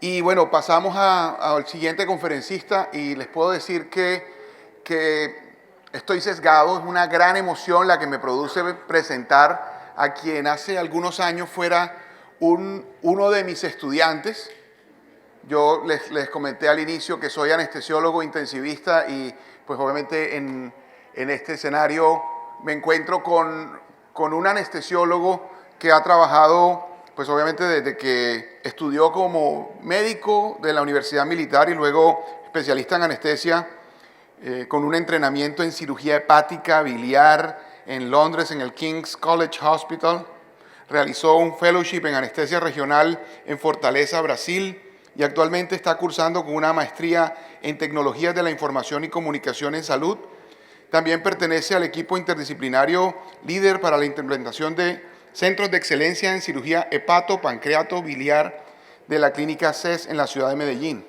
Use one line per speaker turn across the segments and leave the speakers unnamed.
Y bueno, pasamos al siguiente conferencista y les puedo decir que estoy sesgado. Es una gran emoción la que me produce presentar a quien hace algunos años fuera uno de mis estudiantes. Yo les comenté al inicio que soy anestesiólogo intensivista y pues obviamente en este escenario me encuentro con un anestesiólogo que ha trabajado pues obviamente desde que estudió como médico de la Universidad Militar y luego especialista en anestesia, con un entrenamiento en cirugía hepática, biliar, en Londres, en el King's College Hospital. Realizó un fellowship en anestesia regional en Fortaleza, Brasil, y actualmente está cursando con una maestría en tecnologías de la información y comunicación en salud. También pertenece al equipo interdisciplinario líder para la implementación de centros de excelencia en cirugía hepato, pancreato, biliar de la clínica CES en la ciudad de Medellín.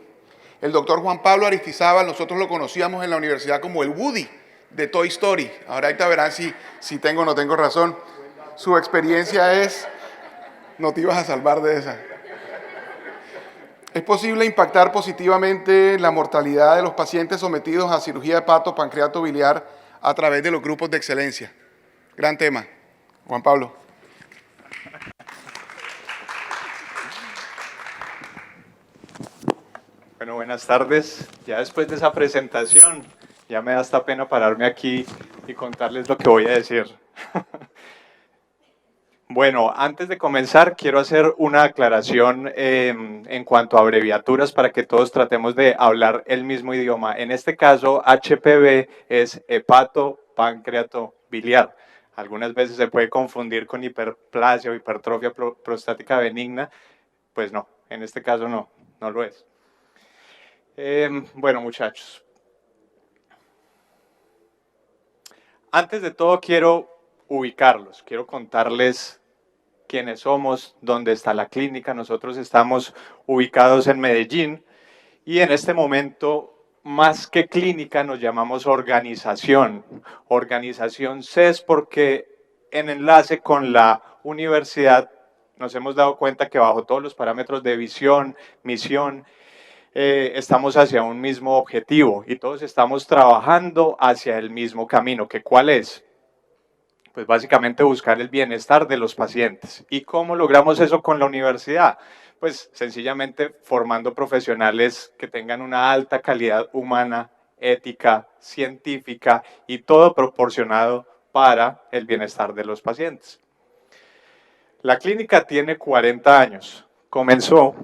El doctor Juan Pablo Aristizábal, nosotros lo conocíamos en la universidad como el Woody de Toy Story. Ahorita verán si tengo o no tengo razón. Su experiencia es, no te ibas a salvar de esa. Es posible impactar positivamente la mortalidad de los pacientes sometidos a cirugía hepato, pancreato, biliar a través de los grupos de excelencia. Gran tema. Juan Pablo.
Bueno, buenas tardes. Ya después de esa presentación, ya me da hasta pena pararme aquí y contarles lo que voy a decir. Bueno, antes de comenzar, quiero hacer una aclaración en cuanto a abreviaturas para que todos tratemos de hablar el mismo idioma. En este caso, HPB es hepato, pancreato, biliar. Algunas veces se puede confundir con hiperplasia o hipertrofia prostática benigna. Pues no, en este caso no lo es. Bueno, muchachos. Antes de todo quiero ubicarlos, quiero contarles quiénes somos, dónde está la clínica. Nosotros estamos ubicados en Medellín y en este momento, más que clínica, nos llamamos organización. Organización CES porque en enlace con la universidad nos hemos dado cuenta que bajo todos los parámetros de visión, misión, estamos hacia un mismo objetivo y todos estamos trabajando hacia el mismo camino. ¿Que cuál es? Pues básicamente buscar el bienestar de los pacientes. ¿Y cómo logramos eso con la universidad? Pues sencillamente formando profesionales que tengan una alta calidad humana, ética, científica y todo proporcionado para el bienestar de los pacientes. La clínica tiene 40 años. Comenzó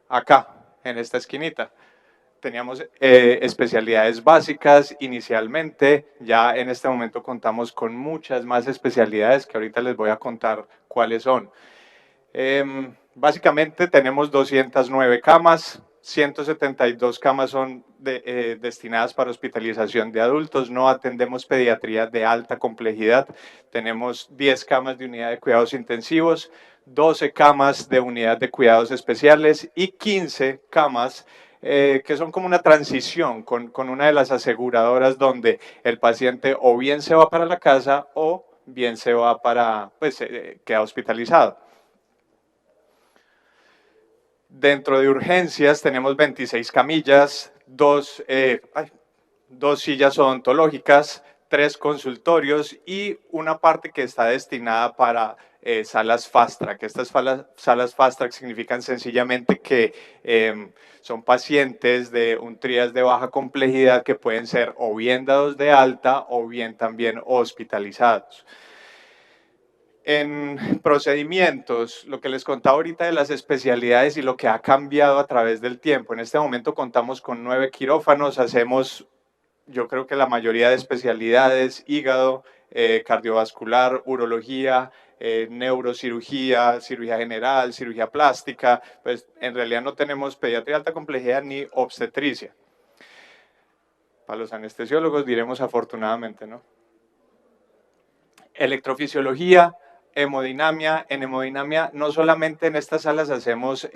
acá, en esta esquinita. Teníamos especialidades básicas inicialmente, ya en este momento contamos con muchas más especialidades que ahorita les voy a contar cuáles son. Básicamente tenemos 209 camas, 172 camas son destinadas para hospitalización de adultos, no atendemos pediatría de alta complejidad, tenemos 10 camas de unidad de cuidados intensivos, 12 camas de unidad de cuidados especiales y 15 camas que son como una transición con una de las aseguradoras donde el paciente o bien se va para la casa o bien se va para, pues queda hospitalizado. Dentro de urgencias tenemos 26 camillas, dos sillas odontológicas, 3 consultorios y una parte que está destinada para salas fast track. Estas salas fast track significan sencillamente que son pacientes de un triage de baja complejidad que pueden ser o bien dados de alta o bien también hospitalizados. En procedimientos, lo que les contaba ahorita de las especialidades y lo que ha cambiado a través del tiempo. En este momento contamos con 9 quirófanos, hacemos yo creo que la mayoría de especialidades, hígado, cardiovascular, urología, neurocirugía, cirugía general, cirugía plástica, pues en realidad no tenemos pediatría de alta complejidad ni obstetricia. Para los anestesiólogos diremos afortunadamente, ¿no? Electrofisiología, hemodinamia. En hemodinamia no solamente en estas salas hacemos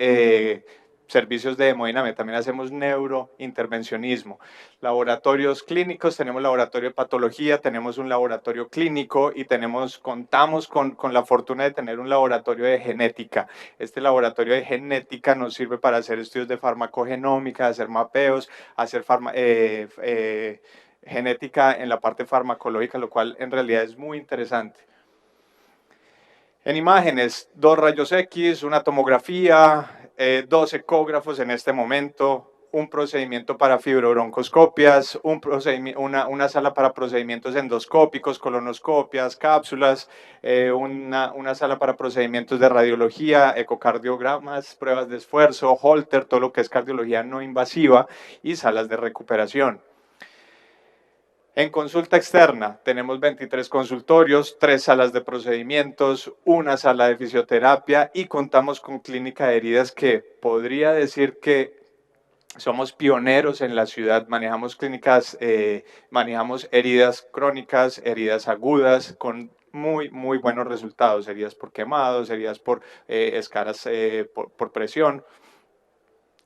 servicios de hemodinamia, también hacemos neurointervencionismo. Laboratorios clínicos, tenemos laboratorio de patología, tenemos un laboratorio clínico y contamos con la fortuna de tener un laboratorio de genética. Este laboratorio de genética nos sirve para hacer estudios de farmacogenómica, hacer mapeos, hacer genética en la parte farmacológica, lo cual en realidad es muy interesante. En imágenes, 2 rayos X, una tomografía, 2 ecógrafos en este momento, un procedimiento para fibrobroncoscopias, una sala para procedimientos endoscópicos, colonoscopias, cápsulas, una sala para procedimientos de radiología, ecocardiogramas, pruebas de esfuerzo, Holter, todo lo que es cardiología no invasiva y salas de recuperación. En consulta externa tenemos 23 consultorios, 3 salas de procedimientos, una sala de fisioterapia y contamos con clínica de heridas que podría decir que somos pioneros en la ciudad. Manejamos manejamos heridas crónicas, heridas agudas con muy buenos resultados, heridas por quemados, heridas por escaras por presión.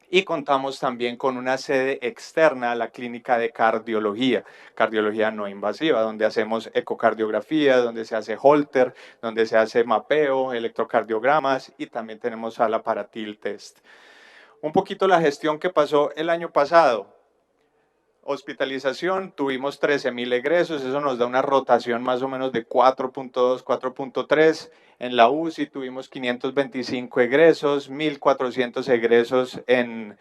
Y contamos también con una sede externa a la clínica de cardiología no invasiva, donde hacemos ecocardiografía, donde se hace Holter, donde se hace mapeo, electrocardiogramas y también tenemos sala para TIL test. Un poquito la gestión que pasó el año pasado. Hospitalización, tuvimos 13.000 egresos, eso nos da una rotación más o menos de 4.2, 4.3. En la UCI tuvimos 525 egresos, 1.400 egresos en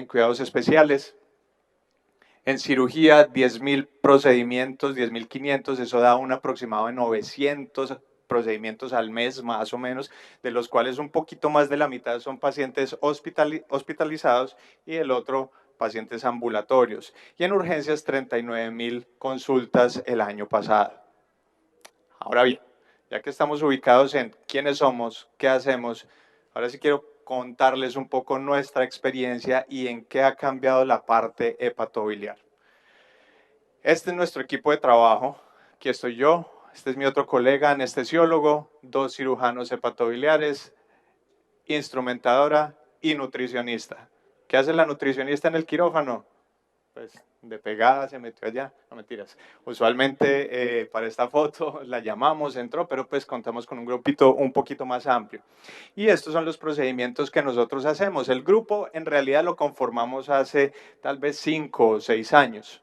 cuidados especiales. En cirugía, 10.000 procedimientos, 10.500, eso da un aproximado de 900 procedimientos al mes más o menos, de los cuales un poquito más de la mitad son pacientes hospitalizados y el otro pacientes ambulatorios. Y en urgencias 39.000 consultas el año pasado. Ahora bien, ya que estamos ubicados en quiénes somos, qué hacemos, ahora sí quiero contarles un poco nuestra experiencia y en qué ha cambiado la parte hepatobiliar. Este es nuestro equipo de trabajo. Aquí estoy yo, este es mi otro colega anestesiólogo, 2 cirujanos hepatobiliares, instrumentadora y nutricionista. ¿Qué hace la nutricionista en el quirófano? Pues de pegada se metió allá, no mentiras. Usualmente para esta foto la llamamos, entró, pero pues contamos con un grupito un poquito más amplio. Y estos son los procedimientos que nosotros hacemos. El grupo en realidad lo conformamos hace tal vez 5 o 6 años.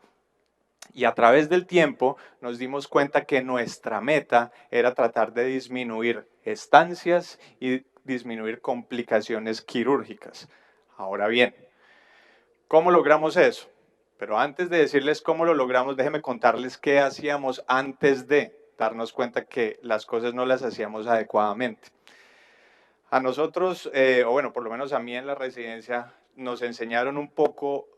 Y a través del tiempo nos dimos cuenta que nuestra meta era tratar de disminuir estancias y disminuir complicaciones quirúrgicas. Ahora bien, ¿cómo logramos eso? Pero antes de decirles cómo lo logramos, déjenme contarles qué hacíamos antes de darnos cuenta que las cosas no las hacíamos adecuadamente. A nosotros, o bueno, por lo menos a mí en la residencia, nos enseñaron un poco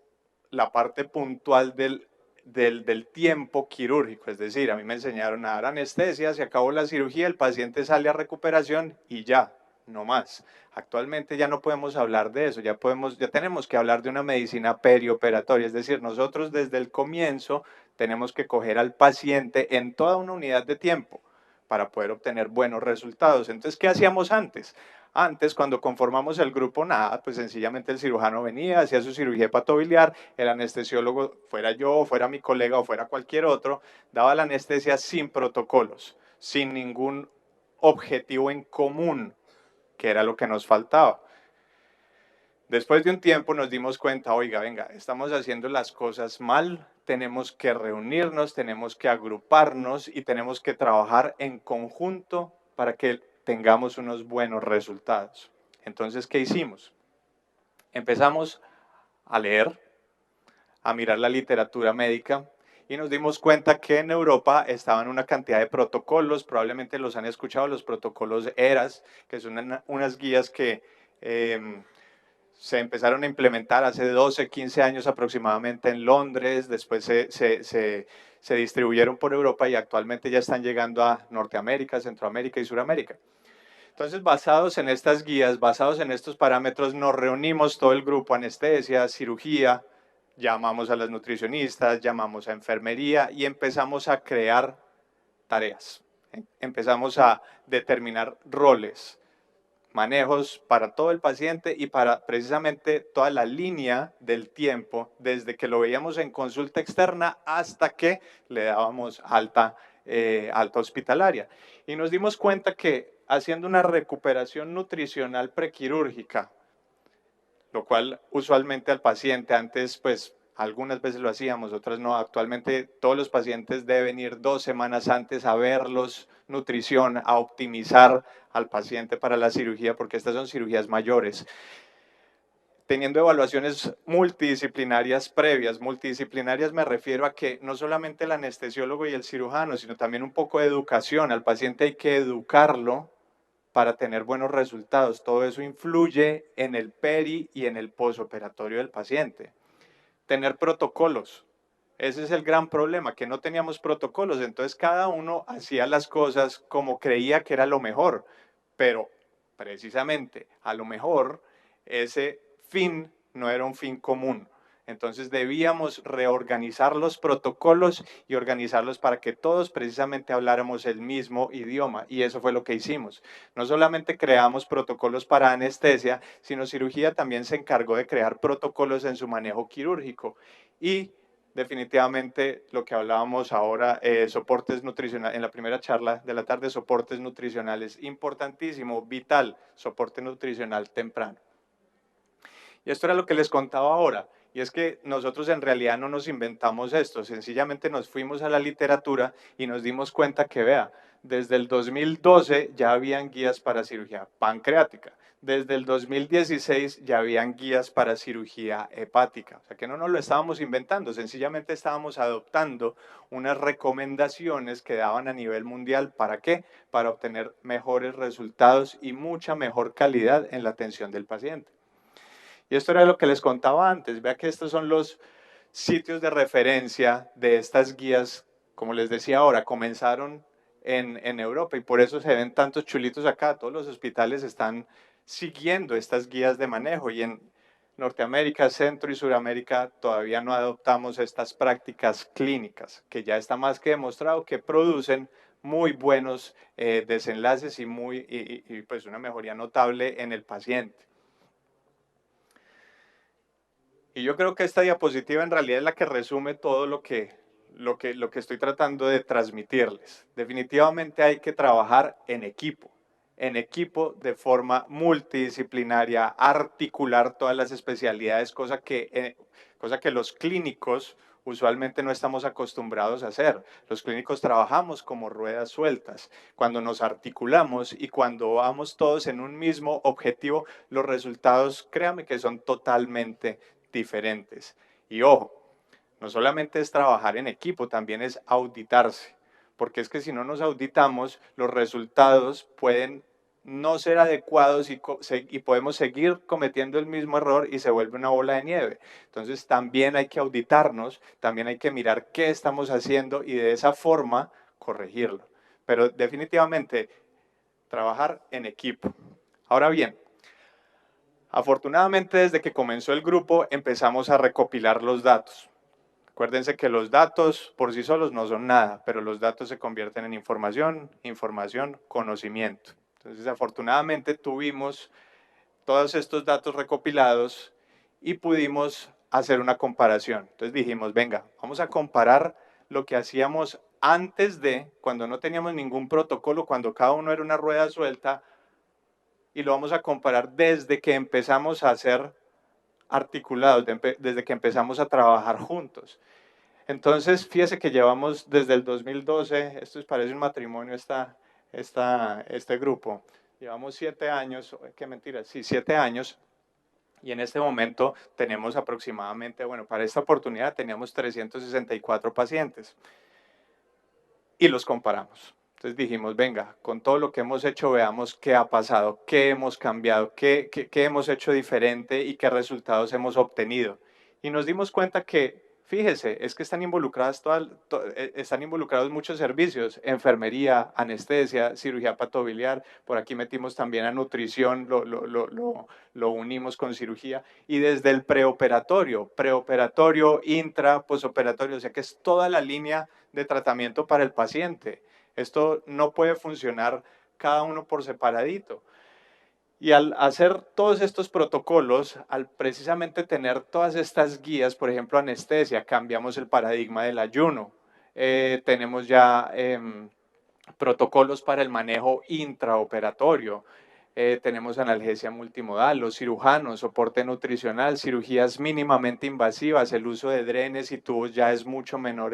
la parte puntual del tiempo quirúrgico, es decir, a mí me enseñaron a dar anestesia, se acabó la cirugía, el paciente sale a recuperación y ya, no más. Actualmente ya no podemos hablar de eso, ya tenemos que hablar de una medicina perioperatoria, es decir, nosotros desde el comienzo tenemos que coger al paciente en toda una unidad de tiempo para poder obtener buenos resultados. Entonces, ¿qué hacíamos antes? Antes, cuando conformamos el grupo, nada, pues sencillamente el cirujano venía, hacía su cirugía hepatobiliar, el anestesiólogo, fuera yo, fuera mi colega o fuera cualquier otro, daba la anestesia sin protocolos, sin ningún objetivo en común, que era lo que nos faltaba. Después de un tiempo nos dimos cuenta, oiga, venga, estamos haciendo las cosas mal, tenemos que reunirnos, tenemos que agruparnos y tenemos que trabajar en conjunto para que tengamos unos buenos resultados. Entonces, ¿qué hicimos? Empezamos a leer, a mirar la literatura médica y nos dimos cuenta que en Europa estaban una cantidad de protocolos, probablemente los han escuchado, los protocolos ERAS, que son unas guías que se empezaron a implementar hace 12, 15 años aproximadamente en Londres, después se distribuyeron por Europa y actualmente ya están llegando a Norteamérica, Centroamérica y Suramérica. Entonces, basados en estas guías, basados en estos parámetros, nos reunimos todo el grupo, anestesia, cirugía, llamamos a las nutricionistas, llamamos a enfermería y empezamos a crear tareas. Empezamos a determinar roles. manejos para todo el paciente y para precisamente toda la línea del tiempo, desde que lo veíamos en consulta externa hasta que le dábamos alta hospitalaria. Y nos dimos cuenta que haciendo una recuperación nutricional prequirúrgica, lo cual usualmente al paciente antes, pues algunas veces lo hacíamos, otras no. Actualmente todos los pacientes deben ir 2 semanas antes a verlos, nutrición, a optimizar al paciente para la cirugía, porque estas son cirugías mayores. Teniendo evaluaciones multidisciplinarias previas. Multidisciplinarias me refiero a que no solamente el anestesiólogo y el cirujano, sino también un poco de educación. Al paciente hay que educarlo para tener buenos resultados. Todo eso influye en el peri y en el posoperatorio del paciente. Tener protocolos. Ese es el gran problema, que no teníamos protocolos. Entonces cada uno hacía las cosas como creía que era lo mejor. Pero precisamente a lo mejor ese fin no era un fin común. Entonces debíamos reorganizar los protocolos y organizarlos para que todos precisamente habláramos el mismo idioma, y eso fue lo que hicimos. No solamente creamos protocolos para anestesia, sino cirugía también se encargó de crear protocolos en su manejo quirúrgico. Y definitivamente lo que hablábamos ahora, soportes nutricionales, en la primera charla de la tarde, soportes nutricionales, importantísimo, vital, soporte nutricional temprano. Y esto era lo que les contaba ahora, y es que nosotros en realidad no nos inventamos esto, sencillamente nos fuimos a la literatura y nos dimos cuenta que, vea, desde el 2012 ya habían guías para cirugía pancreática, desde el 2016 ya habían guías para cirugía hepática, o sea que no nos lo estábamos inventando, sencillamente estábamos adoptando unas recomendaciones que daban a nivel mundial. ¿Para qué? Para obtener mejores resultados y mucha mejor calidad en la atención del paciente. Y esto era lo que les contaba antes. Vea que estos son los sitios de referencia de estas guías. Como les decía ahora, comenzaron en Europa y por eso se ven tantos chulitos acá. Todos los hospitales están siguiendo estas guías de manejo, y en Norteamérica, Centro y Suramérica todavía no adoptamos estas prácticas clínicas, que ya está más que demostrado que producen muy buenos desenlaces y pues una mejoría notable en el paciente. Y yo creo que esta diapositiva en realidad es la que resume todo lo que estoy tratando de transmitirles. Definitivamente hay que trabajar en equipo de forma multidisciplinaria, articular todas las especialidades, cosa que los clínicos usualmente no estamos acostumbrados a hacer. Los clínicos trabajamos como ruedas sueltas. Cuando nos articulamos y cuando vamos todos en un mismo objetivo, los resultados, créame que son totalmente diferentes. Y ojo, no solamente es trabajar en equipo, también es auditarse, porque es que si no nos auditamos, los resultados pueden no ser adecuados y podemos seguir cometiendo el mismo error y se vuelve una bola de nieve. Entonces también hay que auditarnos, también hay que mirar qué estamos haciendo y de esa forma corregirlo. Pero definitivamente trabajar en equipo. Ahora bien, afortunadamente, desde que comenzó el grupo, empezamos a recopilar los datos. Acuérdense que los datos por sí solos no son nada, pero los datos se convierten en información, conocimiento. Entonces, afortunadamente, tuvimos todos estos datos recopilados y pudimos hacer una comparación. Entonces dijimos, venga, vamos a comparar lo que hacíamos antes de, cuando no teníamos ningún protocolo, cuando cada uno era una rueda suelta, y lo vamos a comparar desde que empezamos a ser articulados, desde que empezamos a trabajar juntos. Entonces, fíjese que llevamos desde el 2012, esto parece un matrimonio, este grupo. Llevamos 7 años, qué mentira, sí, 7 años, y en este momento tenemos aproximadamente, bueno, para esta oportunidad teníamos 364 pacientes y los comparamos. Entonces dijimos, venga, con todo lo que hemos hecho, veamos qué ha pasado, qué hemos cambiado, qué hemos hecho diferente y qué resultados hemos obtenido. Y nos dimos cuenta que, fíjese, es que están están involucrados muchos servicios: enfermería, anestesia, cirugía patobiliar, por aquí metimos también a nutrición, lo unimos con cirugía, y desde el preoperatorio, intra, posoperatorio, o sea que es toda la línea de tratamiento para el paciente. Esto no puede funcionar cada uno por separadito. Y al hacer todos estos protocolos, al precisamente tener todas estas guías, por ejemplo, anestesia, cambiamos el paradigma del ayuno. Tenemos ya protocolos para el manejo intraoperatorio. Tenemos analgesia multimodal, los cirujanos, soporte nutricional, cirugías mínimamente invasivas, el uso de drenes y tubos ya es mucho menor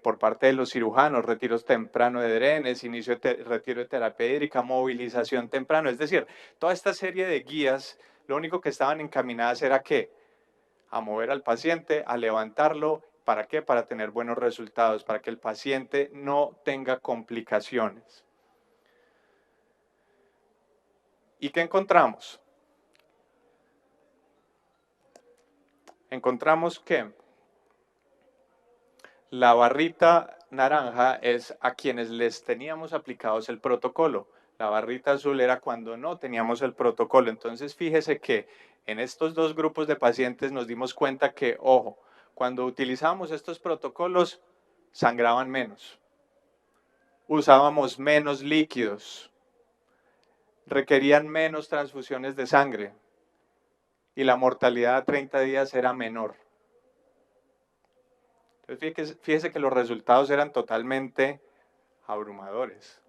por parte de los cirujanos, retiros temprano de drenes, inicio de retiro de terapia hídrica, movilización temprano. Es decir, toda esta serie de guías, lo único que estaban encaminadas era ¿qué? A mover al paciente, a levantarlo. ¿Para qué? Para tener buenos resultados, para que el paciente no tenga complicaciones. ¿Y qué encontramos? Encontramos que la barrita naranja es a quienes les teníamos aplicados el protocolo. La barrita azul era cuando no teníamos el protocolo. Entonces, fíjese que en estos dos grupos de pacientes nos dimos cuenta que, ojo, cuando utilizábamos estos protocolos, sangraban menos, usábamos menos líquidos, requerían menos transfusiones de sangre y la mortalidad a 30 días era menor. Entonces, fíjese que los resultados eran totalmente abrumadores.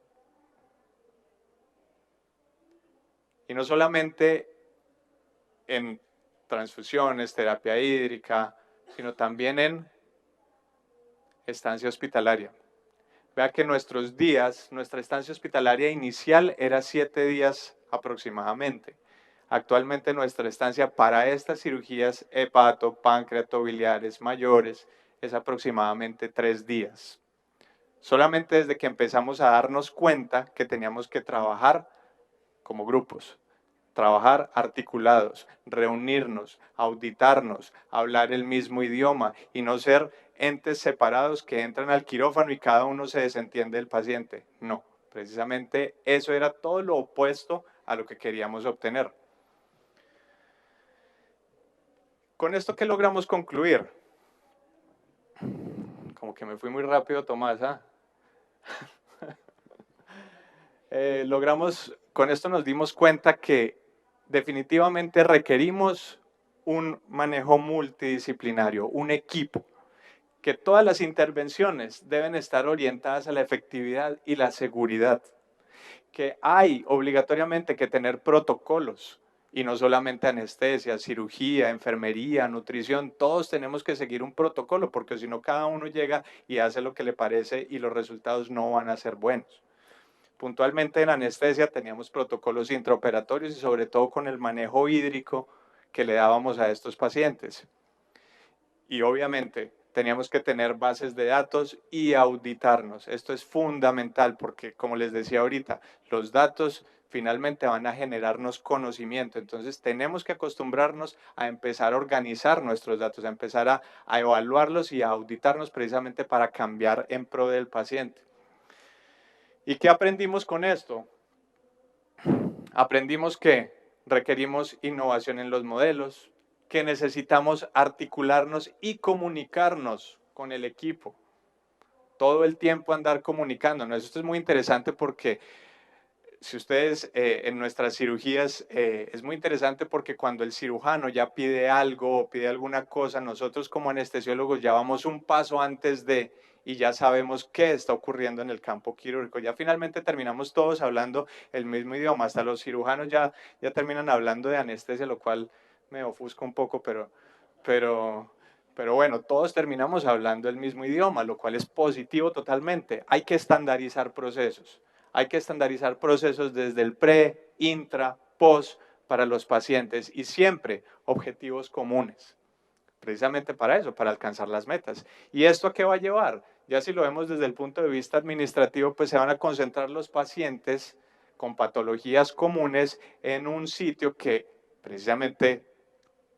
Y no solamente en transfusiones, terapia hídrica, sino también en estancia hospitalaria. Vea que nuestros días, nuestra estancia hospitalaria inicial era 7 días aproximadamente. Actualmente nuestra estancia para estas cirugías hepato, pancreatobiliares mayores es aproximadamente 3 días. Solamente desde que empezamos a darnos cuenta que teníamos que trabajar como grupos, trabajar articulados, reunirnos, auditarnos, hablar el mismo idioma y no ser entes separados que entran al quirófano y cada uno se desentiende del paciente. No, precisamente eso era todo lo opuesto a lo que queríamos obtener. Con esto, ¿qué logramos concluir? Como que me fui muy rápido, Tomás, ¿ah? Con esto nos dimos cuenta que definitivamente requerimos un manejo multidisciplinario, un equipo, que todas las intervenciones deben estar orientadas a la efectividad y la seguridad, que hay obligatoriamente que tener protocolos y no solamente anestesia, cirugía, enfermería, nutrición, todos tenemos que seguir un protocolo porque si no cada uno llega y hace lo que le parece y los resultados no van a ser buenos. Puntualmente en anestesia teníamos protocolos intraoperatorios y sobre todo con el manejo hídrico que le dábamos a estos pacientes. Y obviamente teníamos que tener bases de datos y auditarnos. Esto es fundamental porque, como les decía ahorita, los datos finalmente van a generarnos conocimiento. Entonces tenemos que acostumbrarnos a empezar a organizar nuestros datos, a empezar a evaluarlos y a auditarnos precisamente para cambiar en pro del paciente. ¿Y qué aprendimos con esto? Aprendimos que requerimos innovación en los modelos, que necesitamos articularnos y comunicarnos con el equipo. Todo el tiempo andar comunicándonos. Esto es muy interesante porque si ustedes en nuestras cirugías es muy interesante porque cuando el cirujano ya pide algo o pide alguna cosa, nosotros como anestesiólogos ya vamos un paso antes de y ya sabemos qué está ocurriendo en el campo quirúrgico. Ya finalmente terminamos todos hablando el mismo idioma, hasta los cirujanos ya terminan hablando de anestesia, lo cual me ofusca un poco, pero bueno, todos terminamos hablando el mismo idioma, lo cual es positivo totalmente. Hay que estandarizar procesos. Hay que estandarizar procesos desde el pre, intra, post para los pacientes y siempre objetivos comunes. Precisamente para eso, para alcanzar las metas. ¿Y esto a qué va a llevar? Ya si lo vemos desde el punto de vista administrativo, pues se van a concentrar los pacientes con patologías comunes en un sitio que precisamente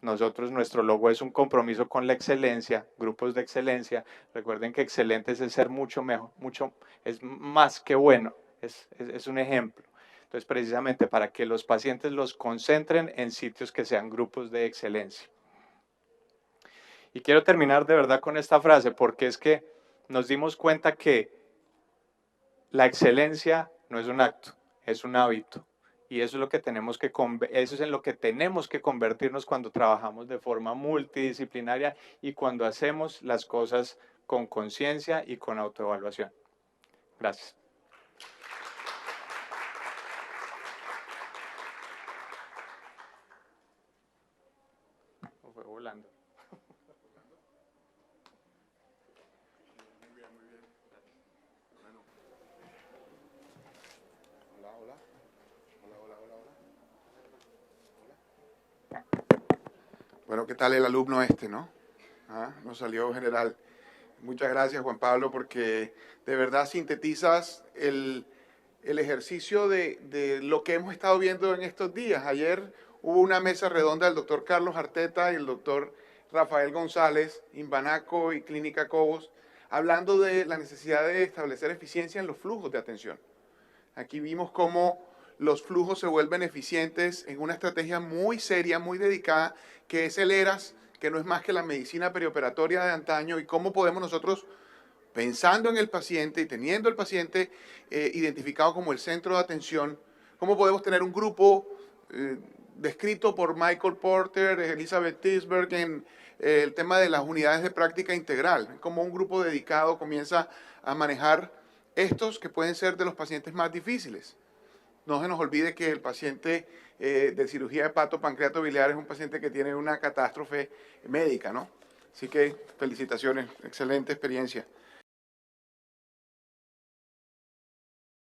nosotros, nuestro logo es un compromiso con la excelencia, grupos de excelencia. Recuerden que excelente es el ser mucho mejor, es más que bueno, es un ejemplo. Entonces, precisamente para que los pacientes los concentren en sitios que sean grupos de excelencia. Y quiero terminar de verdad con esta frase, porque es que nos dimos cuenta que la excelencia no es un acto, es un hábito. Y eso es lo que eso es en lo que tenemos que convertirnos cuando trabajamos de forma multidisciplinaria y cuando hacemos las cosas con conciencia y con autoevaluación. Gracias. Fue volando.
Hola, hola. Hola, hola, hola, hola. Bueno, ¿qué tal el alumno este, no? Nos salió general. Muchas gracias, Juan Pablo, porque de verdad sintetizas el ejercicio de lo que hemos estado viendo en estos días. Ayer hubo una mesa redonda del doctor Carlos Arteta y el doctor Rafael González, Inbanaco y Clínica Cobos, hablando de la necesidad de establecer eficiencia en los flujos de atención. Aquí vimos cómo los flujos se vuelven eficientes en una estrategia muy seria, muy dedicada, que es el ERAS, que no es más que la medicina perioperatoria de antaño, y cómo podemos nosotros, pensando en el paciente y teniendo el paciente identificado como el centro de atención, cómo podemos tener un grupo descrito por Michael Porter, Elizabeth Tisberg, en el tema de las unidades de práctica integral, cómo un grupo dedicado comienza a manejar estos que pueden ser de los pacientes más difíciles. No se nos olvide que el paciente de cirugía hepatopancreato-biliar es un paciente que tiene una catástrofe médica, ¿no? Así que felicitaciones, excelente experiencia.